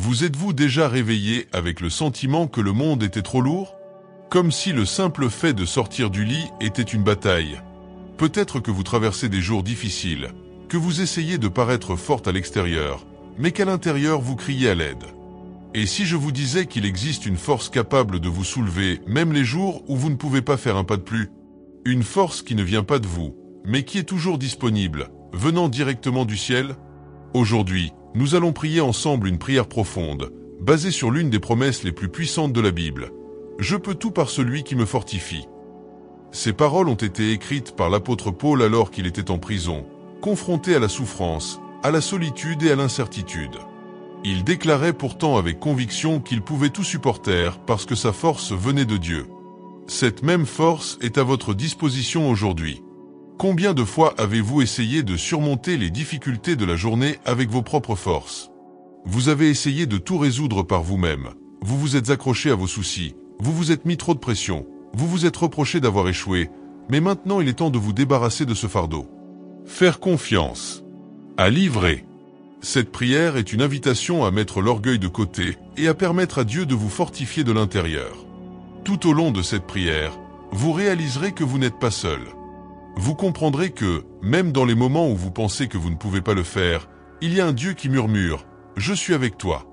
Vous êtes-vous déjà réveillé avec le sentiment que le monde était trop lourd? Comme si le simple fait de sortir du lit était une bataille. Peut-être que vous traversez des jours difficiles, que vous essayez de paraître forte à l'extérieur, mais qu'à l'intérieur vous criez à l'aide. Et si je vous disais qu'il existe une force capable de vous soulever, même les jours où vous ne pouvez pas faire un pas de plus? Une force qui ne vient pas de vous, mais qui est toujours disponible, venant directement du ciel? Aujourd'hui, nous allons prier ensemble une prière profonde, basée sur l'une des promesses les plus puissantes de la Bible. Je peux tout par celui qui me fortifie. Ces paroles ont été écrites par l'apôtre Paul alors qu'il était en prison, confronté à la souffrance, à la solitude et à l'incertitude. Il déclarait pourtant avec conviction qu'il pouvait tout supporter parce que sa force venait de Dieu. Cette même force est à votre disposition aujourd'hui. Combien de fois avez-vous essayé de surmonter les difficultés de la journée avec vos propres forces? Vous avez essayé de tout résoudre par vous-même. Vous vous êtes accroché à vos soucis. Vous vous êtes mis trop de pression. Vous vous êtes reproché d'avoir échoué. Mais maintenant il est temps de vous débarrasser de ce fardeau. Faire confiance. À livrer. Cette prière est une invitation à mettre l'orgueil de côté et à permettre à Dieu de vous fortifier de l'intérieur. Tout au long de cette prière, vous réaliserez que vous n'êtes pas seul. Vous comprendrez que, même dans les moments où vous pensez que vous ne pouvez pas le faire, il y a un Dieu qui murmure « Je suis avec toi ».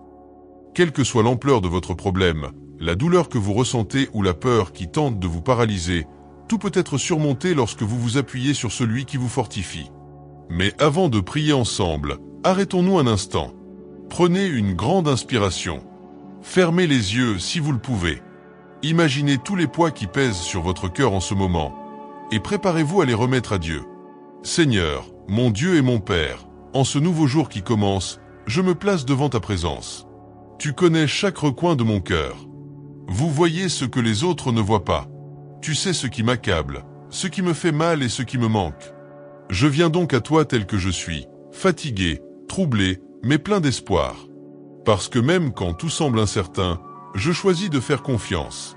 Quelle que soit l'ampleur de votre problème, la douleur que vous ressentez ou la peur qui tente de vous paralyser, tout peut être surmonté lorsque vous vous appuyez sur celui qui vous fortifie. Mais avant de prier ensemble, arrêtons-nous un instant. Prenez une grande inspiration. Fermez les yeux si vous le pouvez. Imaginez tous les poids qui pèsent sur votre cœur en ce moment, et préparez-vous à les remettre à Dieu. Seigneur, mon Dieu et mon Père, en ce nouveau jour qui commence, je me place devant ta présence. Tu connais chaque recoin de mon cœur. Vous voyez ce que les autres ne voient pas. Tu sais ce qui m'accable, ce qui me fait mal et ce qui me manque. Je viens donc à toi tel que je suis, fatigué, troublé, mais plein d'espoir. Parce que même quand tout semble incertain, je choisis de faire confiance.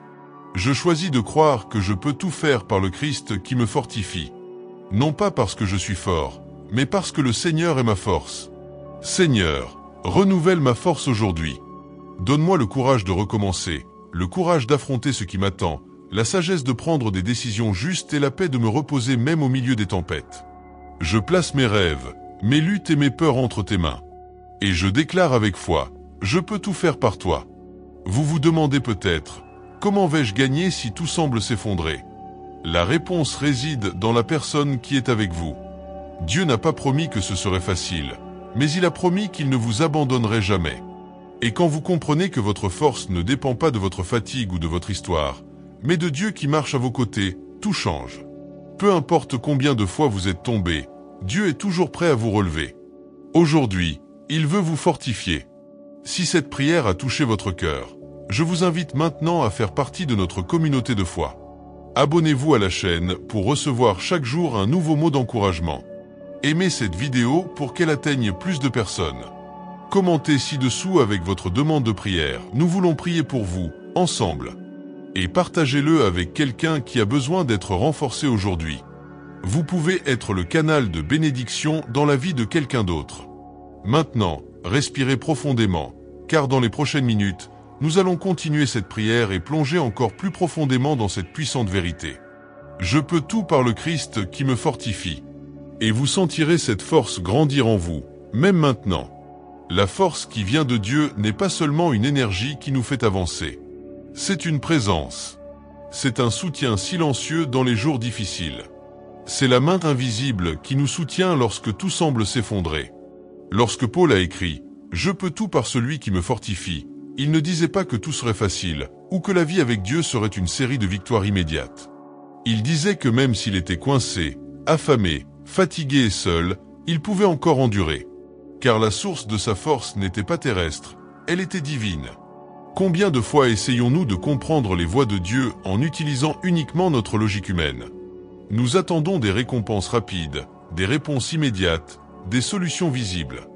Je choisis de croire que je peux tout faire par le Christ qui me fortifie. Non pas parce que je suis fort, mais parce que le Seigneur est ma force. Seigneur, renouvelle ma force aujourd'hui. Donne-moi le courage de recommencer, le courage d'affronter ce qui m'attend, la sagesse de prendre des décisions justes et la paix de me reposer même au milieu des tempêtes. Je place mes rêves, mes luttes et mes peurs entre tes mains. Et je déclare avec foi, je peux tout faire par toi. Vous vous demandez peut-être, comment vais-je gagner si tout semble s'effondrer? La réponse réside dans la personne qui est avec vous. Dieu n'a pas promis que ce serait facile, mais il a promis qu'il ne vous abandonnerait jamais. Et quand vous comprenez que votre force ne dépend pas de votre fatigue ou de votre histoire, mais de Dieu qui marche à vos côtés, tout change. Peu importe combien de fois vous êtes tombé, Dieu est toujours prêt à vous relever. Aujourd'hui, il veut vous fortifier. Si cette prière a touché votre cœur, je vous invite maintenant à faire partie de notre communauté de foi. Abonnez-vous à la chaîne pour recevoir chaque jour un nouveau mot d'encouragement. Aimez cette vidéo pour qu'elle atteigne plus de personnes. Commentez ci-dessous avec votre demande de prière. Nous voulons prier pour vous, ensemble. Et partagez-le avec quelqu'un qui a besoin d'être renforcé aujourd'hui. Vous pouvez être le canal de bénédiction dans la vie de quelqu'un d'autre. Maintenant, respirez profondément, car dans les prochaines minutes, nous allons continuer cette prière et plonger encore plus profondément dans cette puissante vérité. Je peux tout par le Christ qui me fortifie. Et vous sentirez cette force grandir en vous, même maintenant. La force qui vient de Dieu n'est pas seulement une énergie qui nous fait avancer. C'est une présence. C'est un soutien silencieux dans les jours difficiles. C'est la main invisible qui nous soutient lorsque tout semble s'effondrer. Lorsque Paul a écrit « Je peux tout par celui qui me fortifie », il ne disait pas que tout serait facile, ou que la vie avec Dieu serait une série de victoires immédiates. Il disait que même s'il était coincé, affamé, fatigué et seul, il pouvait encore endurer. Car la source de sa force n'était pas terrestre, elle était divine. Combien de fois essayons-nous de comprendre les voies de Dieu en utilisant uniquement notre logique humaine? Nous attendons des récompenses rapides, des réponses immédiates, des solutions visibles.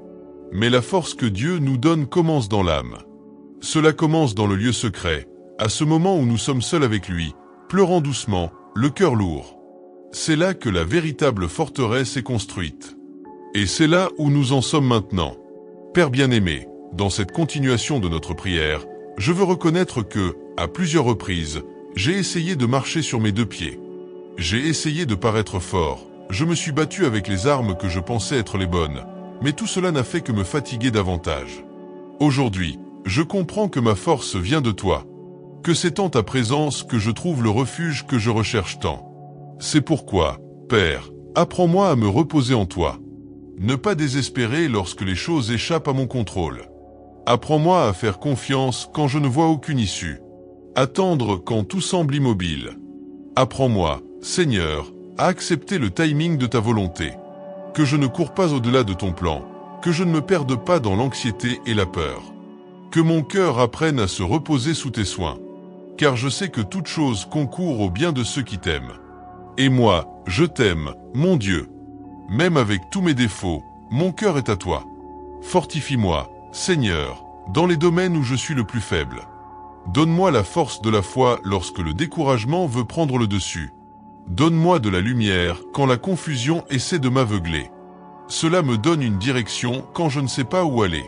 Mais la force que Dieu nous donne commence dans l'âme. Cela commence dans le lieu secret, à ce moment où nous sommes seuls avec lui, pleurant doucement, le cœur lourd. C'est là que la véritable forteresse est construite. Et c'est là où nous en sommes maintenant. Père bien-aimé, dans cette continuation de notre prière, je veux reconnaître que, à plusieurs reprises, j'ai essayé de marcher sur mes deux pieds. J'ai essayé de paraître fort, je me suis battu avec les armes que je pensais être les bonnes, mais tout cela n'a fait que me fatiguer davantage. Aujourd'hui, je comprends que ma force vient de toi, que c'est en ta présence que je trouve le refuge que je recherche tant. C'est pourquoi, Père, apprends-moi à me reposer en toi. Ne pas désespérer lorsque les choses échappent à mon contrôle. Apprends-moi à faire confiance quand je ne vois aucune issue. Attendre quand tout semble immobile. Apprends-moi, Seigneur, à accepter le timing de ta volonté. Que je ne cours pas au-delà de ton plan, que je ne me perde pas dans l'anxiété et la peur. Que mon cœur apprenne à se reposer sous tes soins. Car je sais que toute chose concourt au bien de ceux qui t'aiment. Et moi, je t'aime, mon Dieu. Même avec tous mes défauts, mon cœur est à toi. Fortifie-moi, Seigneur, dans les domaines où je suis le plus faible. Donne-moi la force de la foi lorsque le découragement veut prendre le dessus. Donne-moi de la lumière quand la confusion essaie de m'aveugler. Cela me donne une direction quand je ne sais pas où aller.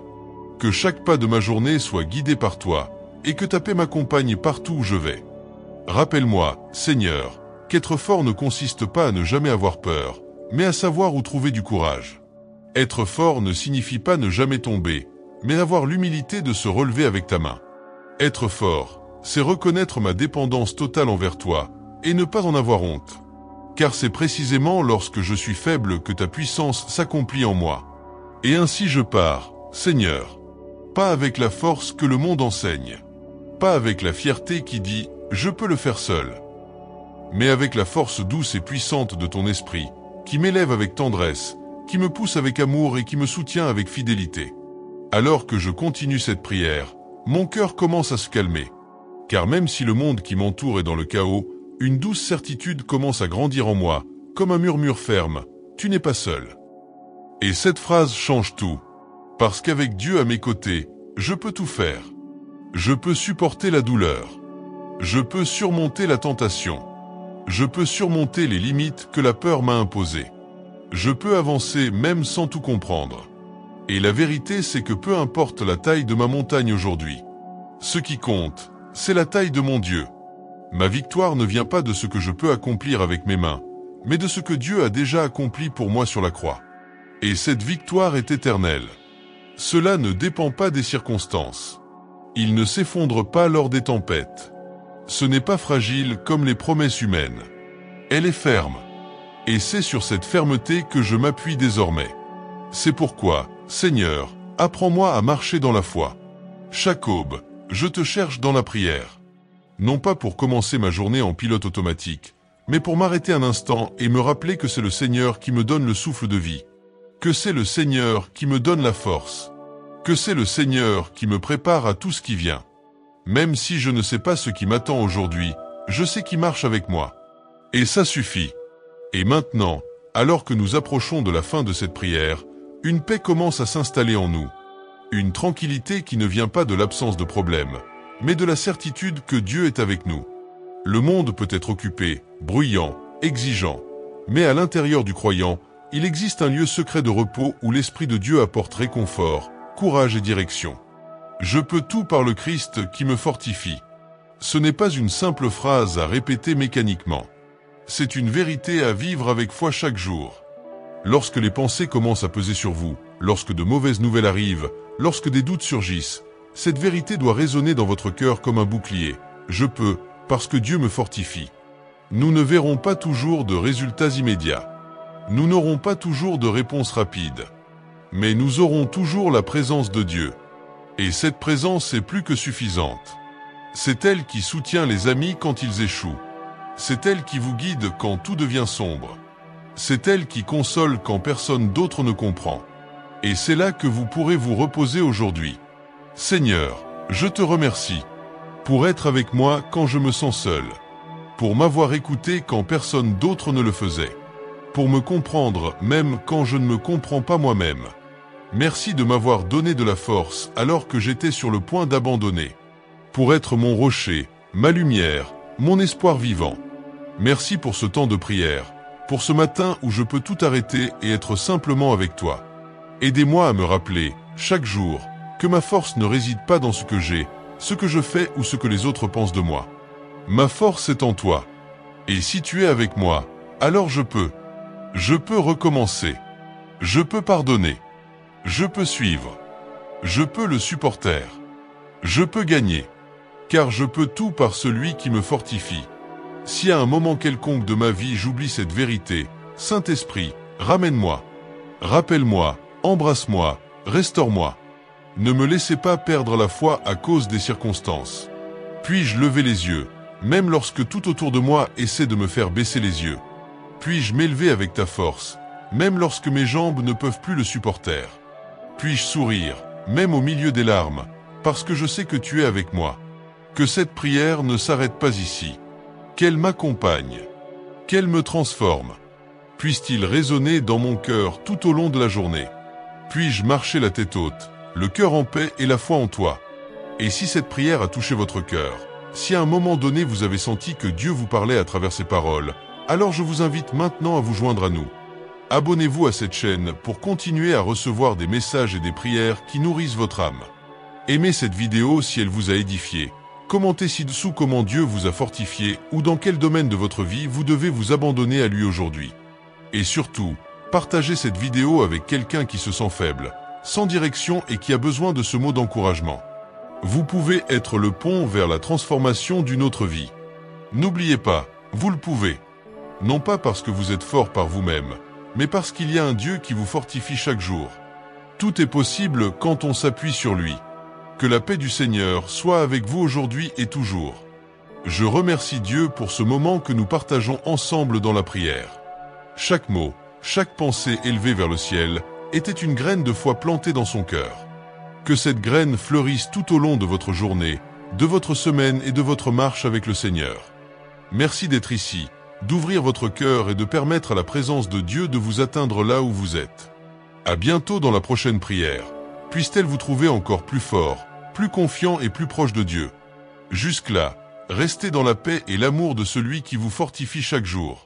Que chaque pas de ma journée soit guidé par toi, et que ta paix m'accompagne partout où je vais. Rappelle-moi, Seigneur, qu'être fort ne consiste pas à ne jamais avoir peur, mais à savoir où trouver du courage. Être fort ne signifie pas ne jamais tomber, mais avoir l'humilité de se relever avec ta main. Être fort, c'est reconnaître ma dépendance totale envers toi, et ne pas en avoir honte. Car c'est précisément lorsque je suis faible que ta puissance s'accomplit en moi. Et ainsi je pars, Seigneur. Pas avec la force que le monde enseigne. Pas avec la fierté qui dit « je peux le faire seul ». Mais avec la force douce et puissante de ton esprit, qui m'élève avec tendresse, qui me pousse avec amour et qui me soutient avec fidélité. Alors que je continue cette prière, mon cœur commence à se calmer. Car même si le monde qui m'entoure est dans le chaos, une douce certitude commence à grandir en moi, comme un murmure ferme, « tu n'es pas seul ». Et cette phrase change tout. Parce qu'avec Dieu à mes côtés, je peux tout faire. Je peux supporter la douleur. Je peux surmonter la tentation. Je peux surmonter les limites que la peur m'a imposées. Je peux avancer même sans tout comprendre. Et la vérité, c'est que peu importe la taille de ma montagne aujourd'hui, ce qui compte, c'est la taille de mon Dieu. Ma victoire ne vient pas de ce que je peux accomplir avec mes mains, mais de ce que Dieu a déjà accompli pour moi sur la croix. Et cette victoire est éternelle. Cela ne dépend pas des circonstances. Il ne s'effondre pas lors des tempêtes. Ce n'est pas fragile comme les promesses humaines. Elle est ferme. Et c'est sur cette fermeté que je m'appuie désormais. C'est pourquoi, Seigneur, apprends-moi à marcher dans la foi. Chaque aube, je te cherche dans la prière. Non pas pour commencer ma journée en pilote automatique, mais pour m'arrêter un instant et me rappeler que c'est le Seigneur qui me donne le souffle de vie. Que c'est le Seigneur qui me donne la force. Que c'est le Seigneur qui me prépare à tout ce qui vient. Même si je ne sais pas ce qui m'attend aujourd'hui, je sais qu'il marche avec moi. Et ça suffit. Et maintenant, alors que nous approchons de la fin de cette prière, une paix commence à s'installer en nous. Une tranquillité qui ne vient pas de l'absence de problèmes, mais de la certitude que Dieu est avec nous. Le monde peut être occupé, bruyant, exigeant, mais à l'intérieur du croyant, il existe un lieu secret de repos où l'Esprit de Dieu apporte réconfort, courage et direction. Je peux tout par le Christ qui me fortifie. Ce n'est pas une simple phrase à répéter mécaniquement. C'est une vérité à vivre avec foi chaque jour. Lorsque les pensées commencent à peser sur vous, lorsque de mauvaises nouvelles arrivent, lorsque des doutes surgissent, cette vérité doit résonner dans votre cœur comme un bouclier. Je peux, parce que Dieu me fortifie. Nous ne verrons pas toujours de résultats immédiats. Nous n'aurons pas toujours de réponses rapides. Mais nous aurons toujours la présence de Dieu. Et cette présence est plus que suffisante. C'est elle qui soutient les amis quand ils échouent. C'est elle qui vous guide quand tout devient sombre. C'est elle qui console quand personne d'autre ne comprend. Et c'est là que vous pourrez vous reposer aujourd'hui. Seigneur, je te remercie pour être avec moi quand je me sens seul, pour m'avoir écouté quand personne d'autre ne le faisait, pour me comprendre même quand je ne me comprends pas moi-même. Merci de m'avoir donné de la force alors que j'étais sur le point d'abandonner, pour être mon rocher, ma lumière, mon espoir vivant. Merci pour ce temps de prière, pour ce matin où je peux tout arrêter et être simplement avec toi. Aidez-moi à me rappeler, chaque jour, que ma force ne réside pas dans ce que j'ai, ce que je fais ou ce que les autres pensent de moi. Ma force est en toi. Et si tu es avec moi, alors je peux recommencer. Je peux pardonner. Je peux suivre. Je peux le supporter. Je peux gagner. Car je peux tout par celui qui me fortifie. Si à un moment quelconque de ma vie j'oublie cette vérité, Saint-Esprit, ramène-moi. Rappelle-moi, embrasse-moi, restaure-moi. Ne me laissez pas perdre la foi à cause des circonstances. Puis-je lever les yeux, même lorsque tout autour de moi essaie de me faire baisser les yeux? Puis-je m'élever avec ta force, même lorsque mes jambes ne peuvent plus le supporter? Puis-je sourire, même au milieu des larmes, parce que je sais que tu es avec moi? Que cette prière ne s'arrête pas ici. Qu'elle m'accompagne. Qu'elle me transforme. Puisse-t-il résonner dans mon cœur tout au long de la journée. Puis-je marcher la tête haute, le cœur en paix et la foi en toi. Et si cette prière a touché votre cœur, si à un moment donné vous avez senti que Dieu vous parlait à travers ces paroles, alors je vous invite maintenant à vous joindre à nous. Abonnez-vous à cette chaîne pour continuer à recevoir des messages et des prières qui nourrissent votre âme. Aimez cette vidéo si elle vous a édifié. Commentez ci-dessous comment Dieu vous a fortifié ou dans quel domaine de votre vie vous devez vous abandonner à lui aujourd'hui. Et surtout, partagez cette vidéo avec quelqu'un qui se sent faible, sans direction et qui a besoin de ce mot d'encouragement. Vous pouvez être le pont vers la transformation d'une autre vie. N'oubliez pas, vous le pouvez. Non pas parce que vous êtes fort par vous-même, mais parce qu'il y a un Dieu qui vous fortifie chaque jour. Tout est possible quand on s'appuie sur lui. Que la paix du Seigneur soit avec vous aujourd'hui et toujours. Je remercie Dieu pour ce moment que nous partageons ensemble dans la prière. Chaque mot, chaque pensée élevée vers le ciel, était une graine de foi plantée dans son cœur. Que cette graine fleurisse tout au long de votre journée, de votre semaine et de votre marche avec le Seigneur. Merci d'être ici, d'ouvrir votre cœur et de permettre à la présence de Dieu de vous atteindre là où vous êtes. À bientôt dans la prochaine prière. Puisse-t-elle vous trouver encore plus fort, plus confiant et plus proche de Dieu. Jusque-là, restez dans la paix et l'amour de celui qui vous fortifie chaque jour.